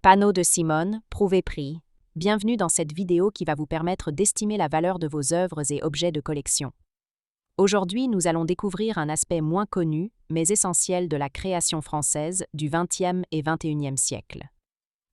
Panneau de Simone, Prouvé prix. Bienvenue dans cette vidéo qui va vous permettre d'estimer la valeur de vos œuvres et objets de collection. Aujourd'hui, nous allons découvrir un aspect moins connu, mais essentiel de la création française du XXe et XXIe siècle.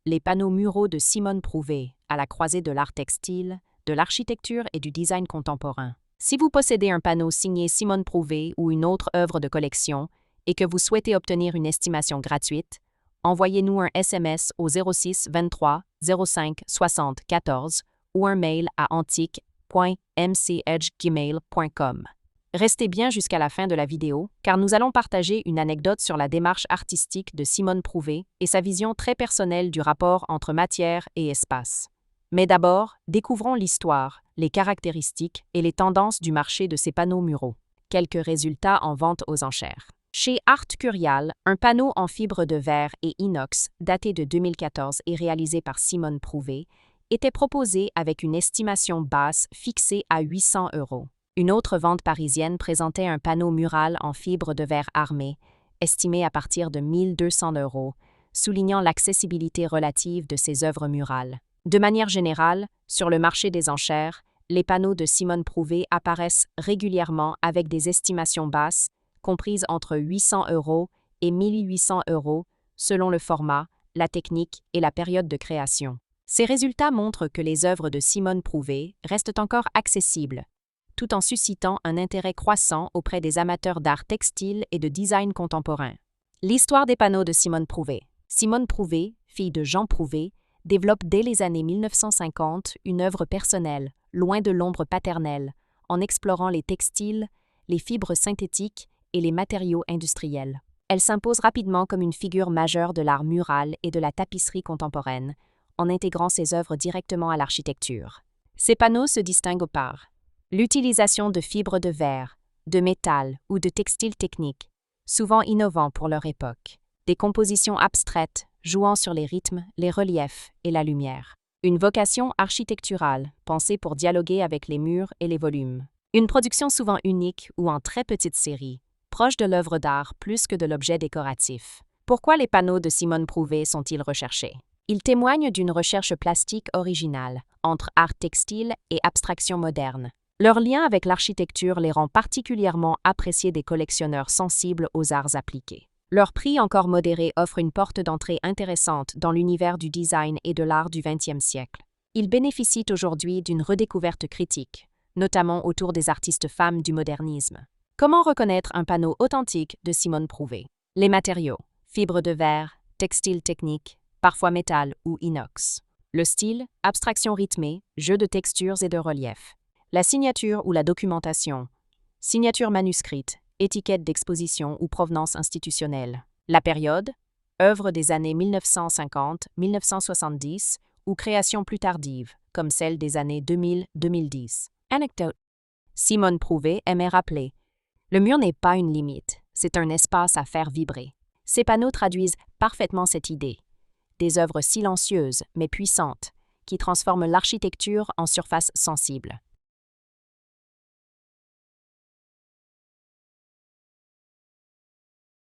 Les panneaux muraux de Simone Prouvé, à la croisée de l'art textile, de l'architecture et du design contemporain. Si vous possédez un panneau signé Simone Prouvé ou une autre œuvre de collection et que vous souhaitez obtenir une estimation gratuite, envoyez-nous un SMS au 06 23 05 60 14 ou un mail à antique.mchgmail.com. Restez bien jusqu'à la fin de la vidéo, car nous allons partager une anecdote sur la démarche artistique de Simone Prouvé et sa vision très personnelle du rapport entre matière et espace. Mais d'abord, découvrons l'histoire, les caractéristiques et les tendances du marché de ces panneaux muraux. Quelques résultats en vente aux enchères. Chez Art Curial, un panneau en fibre de verre et inox, daté de 2014 et réalisé par Simone Prouvé, était proposé avec une estimation basse fixée à 800 €. Une autre vente parisienne présentait un panneau mural en fibre de verre armé, estimé à partir de 1 200 €, soulignant l'accessibilité relative de ces œuvres murales. De manière générale, sur le marché des enchères, les panneaux de Simone Prouvé apparaissent régulièrement avec des estimations basses, comprises entre 800 € et 1 800 € selon le format, la technique et la période de création. Ces résultats montrent que les œuvres de Simone Prouvé restent encore accessibles, tout en suscitant un intérêt croissant auprès des amateurs d'art textile et de design contemporain. L'histoire des panneaux de Simone Prouvé. Simone Prouvé, fille de Jean Prouvé, développe dès les années 1950 une œuvre personnelle, loin de l'ombre paternelle, en explorant les textiles, les fibres synthétiques et les matériaux industriels. Elle s'impose rapidement comme une figure majeure de l'art mural et de la tapisserie contemporaine, en intégrant ses œuvres directement à l'architecture. Ces panneaux se distinguent par l'utilisation de fibres de verre, de métal ou de textiles techniques, souvent innovants pour leur époque, des compositions abstraites jouant sur les rythmes, les reliefs et la lumière, une vocation architecturale pensée pour dialoguer avec les murs et les volumes, une production souvent unique ou en très petite série, proche de l'œuvre d'art plus que de l'objet décoratif. Pourquoi les panneaux de Simone Prouvé sont-ils recherchés? Ils témoignent d'une recherche plastique originale, entre art textile et abstraction moderne. Leur lien avec l'architecture les rend particulièrement appréciés des collectionneurs sensibles aux arts appliqués. Leur prix encore modéré offre une porte d'entrée intéressante dans l'univers du design et de l'art du XXe siècle. Ils bénéficient aujourd'hui d'une redécouverte critique, notamment autour des artistes femmes du modernisme. Comment reconnaître un panneau authentique de Simone Prouvé? Les matériaux: fibres de verre, textile technique, parfois métal ou inox. Le style: abstraction rythmée, jeu de textures et de relief. La signature ou la documentation: signature manuscrite, étiquette d'exposition ou provenance institutionnelle. La période: œuvres des années 1950-1970 ou créations plus tardives, comme celles des années 2000-2010. Anecdote: Simone Prouvé aimait rappeler: le mur n'est pas une limite, c'est un espace à faire vibrer. Ces panneaux traduisent parfaitement cette idée. Des œuvres silencieuses mais puissantes, qui transforment l'architecture en surface sensible.